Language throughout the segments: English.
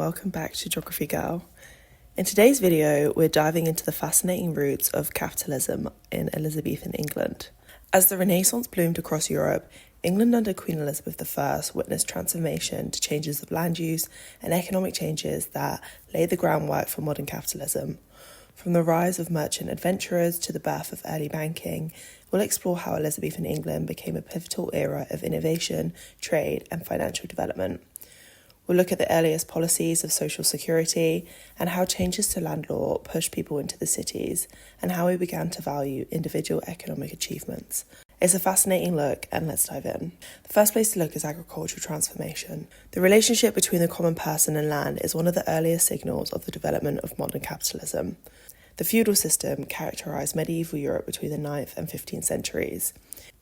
welcome back to Geography Girl. In today's video, we're diving into the fascinating roots of capitalism in Elizabethan England. As the Renaissance bloomed across Europe, England under Queen Elizabeth I witnessed transformation to changes of land use and economic changes that laid the groundwork for modern capitalism. From the rise of merchant adventurers to the birth of early banking, we'll explore how Elizabethan England became a pivotal era of innovation, trade, and financial development. We'll look at the earliest policies of social security and how changes to land law pushed people into the cities and how we began to value individual economic achievements. It's a fascinating look, and let's dive in. The first place to look is agricultural transformation. The relationship between the common person and land is one of the earliest signals of the development of modern capitalism. The feudal system characterised medieval Europe between the 9th and 15th centuries.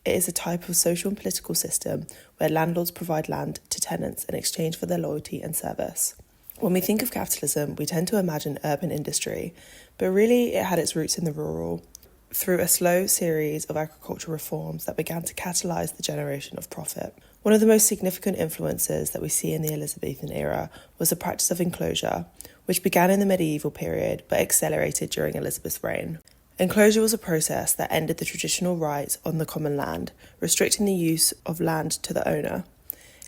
It is a type of social and political system where landlords provide land to tenants in exchange for their loyalty and service. When we think of capitalism, we tend to imagine urban industry, but really it had its roots in the rural, through a slow series of agricultural reforms that began to catalyse the generation of profit. One of the most significant influences that we see in the Elizabethan era was the practice of enclosure, which began in the medieval period but accelerated during Elizabeth's reign. Enclosure was a process that ended the traditional rights on the common land, restricting the use of land to the owner.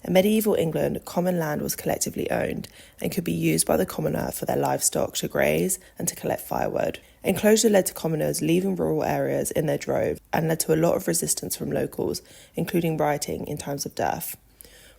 In medieval England, common land was collectively owned and could be used by the commoner for their livestock to graze and to collect firewood. Enclosure led to commoners leaving rural areas in their droves and led to a lot of resistance from locals, including rioting in times of dearth.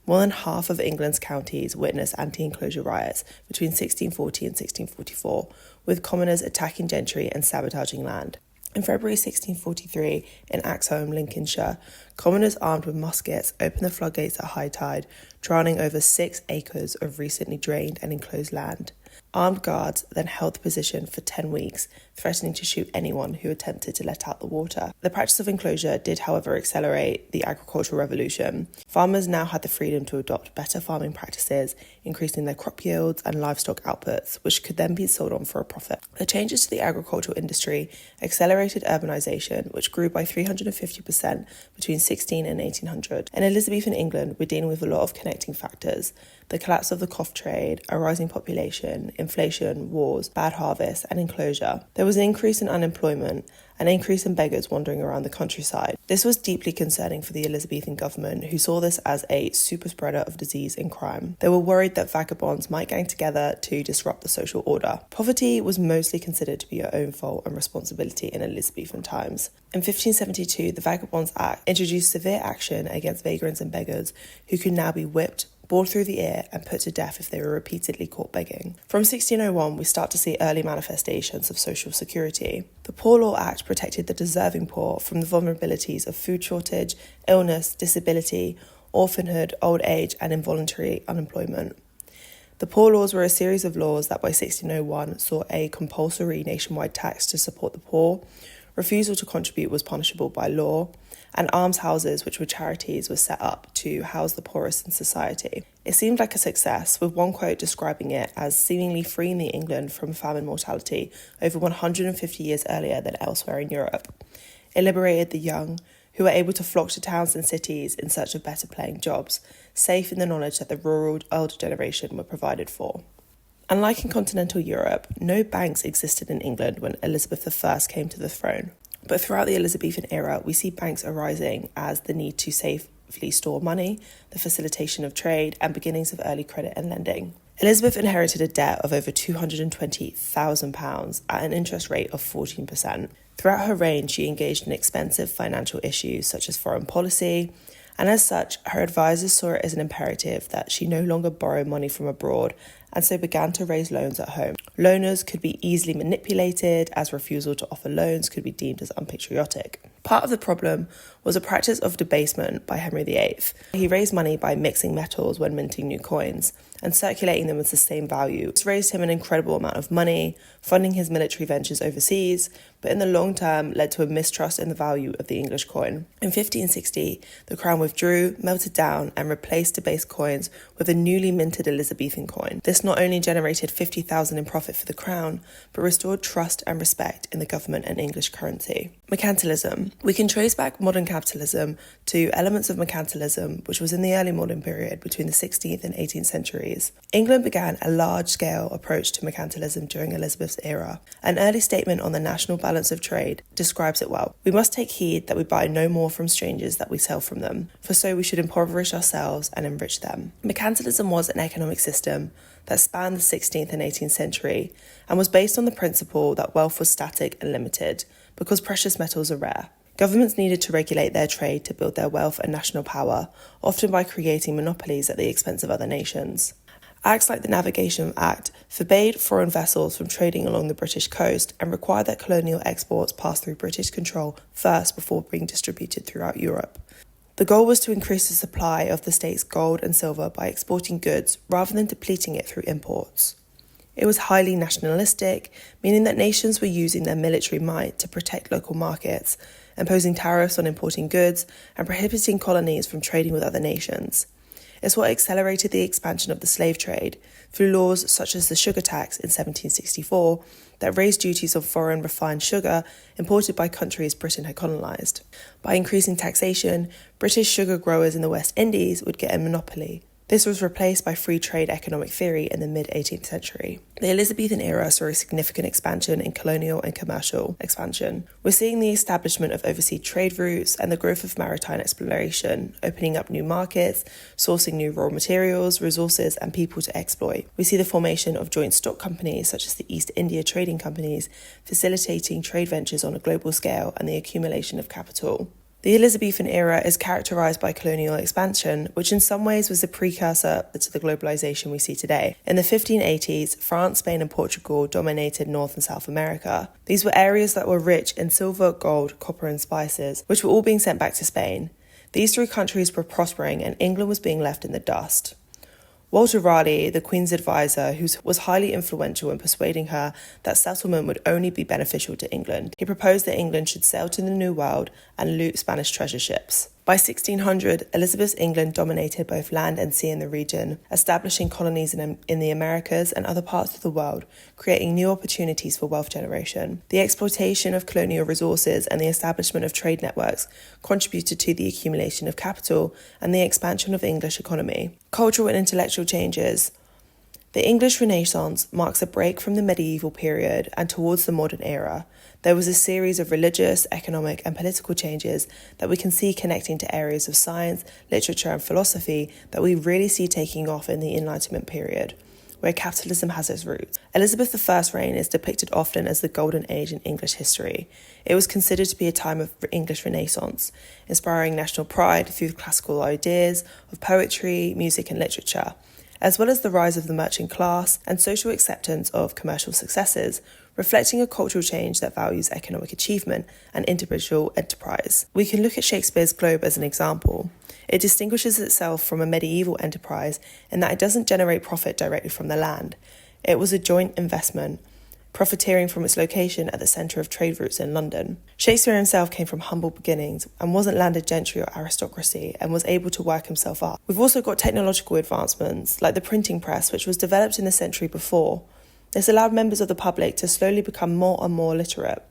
More than half of England's counties witnessed anti-enclosure riots between 1640 and 1644, with commoners attacking gentry and sabotaging land. In February 1643, in Axholme, Lincolnshire, commoners armed with muskets opened the floodgates at high tide, drowning over 6 acres of recently drained and enclosed land. Armed guards then held the position for 10 weeks, threatening to shoot anyone who attempted to let out the water. The practice of enclosure did, however, accelerate the agricultural revolution. Farmers now had the freedom to adopt better farming practices, increasing their crop yields and livestock outputs, which could then be sold on for a profit. The changes to the agricultural industry accelerated urbanisation, which grew by 350% between 16 and 1800. In Elizabethan England, we're dealing with a lot of connecting factors: the collapse of the cloth trade, a rising population, inflation, wars, bad harvests, and enclosure. There was an increase in unemployment, an increase in beggars wandering around the countryside. This was deeply concerning for the Elizabethan government, who saw this as a super spreader of disease and crime. They were worried that vagabonds might gang together to disrupt the social order. Poverty was mostly considered to be your own fault and responsibility in Elizabethan times. In 1572, the Vagabonds Act introduced severe action against vagrants and beggars, who could now be whipped, bored through the ear, and put to death if they were repeatedly caught begging. From 1601, we start to see early manifestations of social security. The Poor Law Act protected the deserving poor from the vulnerabilities of food shortage, illness, disability, orphanhood, old age, and involuntary unemployment. The Poor Laws were a series of laws that by 1601 saw a compulsory nationwide tax to support the poor, refusal to contribute was punishable by law, and almshouses, which were charities, were set up to house the poorest in society. It seemed like a success, with one quote describing it as seemingly freeing the England from famine mortality over 150 years earlier than elsewhere in Europe. It liberated the young, who were able to flock to towns and cities in search of better paying jobs, safe in the knowledge that the rural elder generation were provided for. Unlike in continental Europe, no banks existed in England when Elizabeth I came to the throne. But throughout the Elizabethan era, we see banks arising as the need to safely store money, the facilitation of trade, and beginnings of early credit and lending. Elizabeth inherited a debt of over £220,000 at an interest rate of 14%. Throughout her reign, she engaged in expensive financial issues such as foreign policy, and as such, her advisors saw it as an imperative that she no longer borrow money from abroad, and so began to raise loans at home. Loaners could be easily manipulated, as refusal to offer loans could be deemed as unpatriotic. Part of the problem was a practice of debasement by Henry VIII. He raised money by mixing metals when minting new coins and circulating them with the same value. This raised him an incredible amount of money, funding his military ventures overseas, but in the long term led to a mistrust in the value of the English coin. In 1560, the crown withdrew, melted down, and replaced debased coins with a newly minted Elizabethan coin. This not only generated $50,000 in profit for the crown, but restored trust and respect in the government and English currency. Mercantilism. We can trace back modern capitalism to elements of mercantilism, which was in the early modern period between the 16th and 18th centuries. England began a large-scale approach to mercantilism during Elizabeth's era. An early statement on the national balance of trade describes it well. We must take heed that we buy no more from strangers that we sell from them, for so we should impoverish ourselves and enrich them. Mercantilism was an economic system that spanned the 16th and 18th century and was based on the principle that wealth was static and limited because precious metals are rare. Governments needed to regulate their trade to build their wealth and national power, often by creating monopolies at the expense of other nations. Acts like the Navigation Act forbade foreign vessels from trading along the British coast and required that colonial exports pass through British control first before being distributed throughout Europe. The goal was to increase the supply of the state's gold and silver by exporting goods rather than depleting it through imports. It was highly nationalistic, meaning that nations were using their military might to protect local markets, imposing tariffs on importing goods and prohibiting colonies from trading with other nations. It's what accelerated the expansion of the slave trade through laws such as the sugar tax in 1764 that raised duties on foreign refined sugar imported by countries Britain had colonised. By increasing taxation, British sugar growers in the West Indies would get a monopoly. This was replaced by free trade economic theory in the mid-18th century. The Elizabethan era saw a significant expansion in colonial and commercial expansion. We're seeing the establishment of overseas trade routes and the growth of maritime exploration, opening up new markets, sourcing new raw materials, resources, and people to exploit. We see the formation of joint stock companies such as the East India Trading Companies, facilitating trade ventures on a global scale and the accumulation of capital. The Elizabethan era is characterised by colonial expansion, which in some ways was a precursor to the globalisation we see today. In the 1580s, France, Spain and Portugal dominated North and South America. These were areas that were rich in silver, gold, copper and spices, which were all being sent back to Spain. These three countries were prospering and England was being left in the dust. Walter Raleigh, the Queen's advisor, who was highly influential in persuading her that settlement would only be beneficial to England, he proposed that England should sail to the New World and loot Spanish treasure ships. By 1600, Elizabeth's England dominated both land and sea in the region, establishing colonies in the Americas and other parts of the world, creating new opportunities for wealth generation. The exploitation of colonial resources and the establishment of trade networks contributed to the accumulation of capital and the expansion of the English economy. Cultural and intellectual changes. The English Renaissance marks a break from the medieval period and towards the modern era. There was a series of religious, economic and political changes that we can see connecting to areas of science, literature and philosophy that we really see taking off in the Enlightenment period, where capitalism has its roots. Elizabeth I's reign is depicted often as the golden age in English history. It was considered to be a time of English Renaissance, inspiring national pride through classical ideas of poetry, music and literature, as well as the rise of the merchant class and social acceptance of commercial successes, reflecting a cultural change that values economic achievement and individual enterprise. We can look at Shakespeare's Globe as an example. It distinguishes itself from a medieval enterprise in that it doesn't generate profit directly from the land. It was a joint investment, profiteering from its location at the centre of trade routes in London. Shakespeare himself came from humble beginnings and wasn't landed gentry or aristocracy and was able to work himself up. We've also got technological advancements like the printing press, which was developed in the century before. This allowed members of the public to slowly become more and more literate.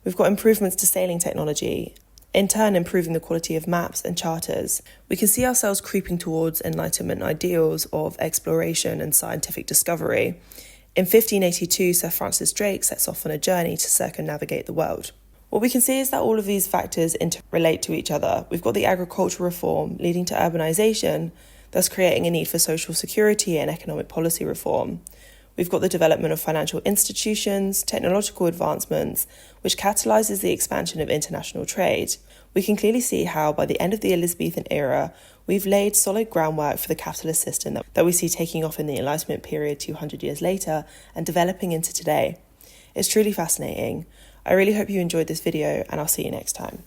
We've got improvements to sailing technology, in turn improving the quality of maps and charters. We can see ourselves creeping towards Enlightenment ideals of exploration and scientific discovery. In 1582, Sir Francis Drake sets off on a journey to circumnavigate the world. What we can see is that all of these factors interrelate to each other. We've got the agricultural reform leading to urbanisation, thus creating a need for social security and economic policy reform. We've got the development of financial institutions, technological advancements, which catalyses the expansion of international trade. We can clearly see how, by the end of the Elizabethan era, we've laid solid groundwork for the capitalist system that we see taking off in the Enlightenment period 200 years later and developing into today. It's truly fascinating. I really hope you enjoyed this video, and I'll see you next time.